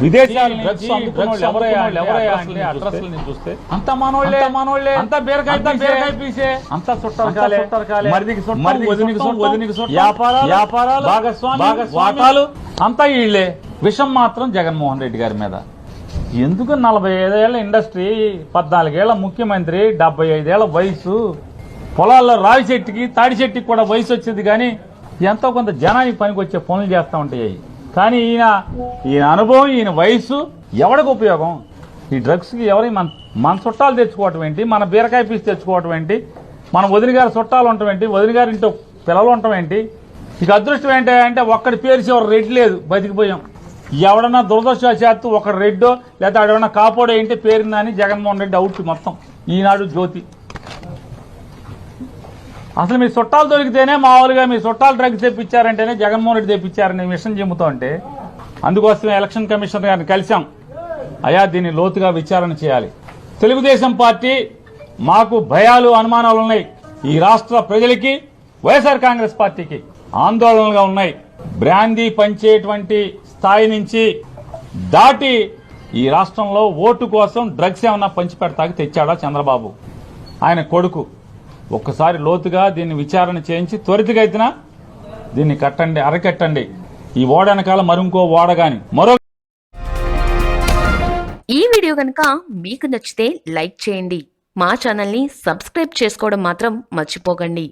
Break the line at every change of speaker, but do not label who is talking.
విదేశాల డ్రగ్స్ చూస్తే అంత మనోళ్ళే అంత బీరకాయ పీసే అంత చుట్టాలు వదినికి వ్యాపారాలు భాగస్వామ్యాలు అంతా వీళ్ళే. విషం మాత్రం జగన్మోహన్ రెడ్డి గారి మీద. ఎందుకు 45 ఏళ్ల ఇండస్ట్రీ, 14 ఏళ్ల ముఖ్యమంత్రి, 75 ఏళ్ల వయసు, పొలాల్లో రావి చెట్టుకి తాడి చెట్టుకి కూడా వయసు వచ్చింది, కానీ ఎంతో కొంత జనానికి పనికి వచ్చే పనులు చేస్తూ ఉంటాయి. కానీ ఈయన అనుభవం, ఈయన వయసు ఎవరికి ఉపయోగం? ఈ డ్రగ్స్కి ఎవరి మన చుట్టాలు తెచ్చుకోవటం ఏంటి, మన బీరకాయ పీస్ తెచ్చుకోవటం ఏంటి, మన వదిన గారి చుట్టాలు ఉండటం ఏంటి, వదిన గారి ఇంట్లో పిల్లలు ఉండటం ఏంటి? ఇక అదృష్టం ఏంటంటే ఒక్కడి పేరు చివరి రెడ్ లేదు, బతికిపోయాం. ఎవడన్నా దురదృష్టవశాత్తు ఒక రెడ్డో లేదా ఎవడన్నా కాపోడో ఏంటి పేరుందని జగన్మోహన్ రెడ్డి అవుట్ మొత్తం. ఈనాడు జ్యోతి. అసలు మీ చుట్టాలు దొరికితేనే మామూలుగా మీ చుట్టాలు డ్రగ్స్ తెప్పించారంటేనే జగన్మోహన్ రెడ్డి తెప్పించారనే విషయం చెబుతూ ఉంటే, అందుకోసమే ఎలక్షన్ కమిషనర్ గారిని కలిశాం. అయా దీన్ని లోతుగా విచారణ చేయాలి. తెలుగుదేశం పార్టీ మాకు భయాలు, అనుమానాలు ఉన్నాయి. ఈ రాష్ట్ర ప్రజలకి, వైఎస్ఆర్ కాంగ్రెస్ పార్టీకి ఆందోళనలుగా ఉన్నాయి. బ్రాందీ పంచేటువంటి స్థాయి నుంచి దాటి ఈ రాష్ట్రంలో ఓటు కోసం డ్రగ్స్ ఏమన్నా పంచిపెడతాకి తెచ్చాడా చంద్రబాబు, ఆయన కొడుకు? ఒక్కసారి లోతుగా దీన్ని విచారణ చేయించి త్వరితగతిన దీన్ని అరకట్టండి. ఈ ఓడనకాల మరింకో ఓడగాని మరో.
ఈ వీడియో కనుక మీకు నచ్చితే లైక్ చేయండి. మా ఛానల్ని సబ్స్క్రైబ్ చేసుకోవడం మాత్రం మర్చిపోకండి.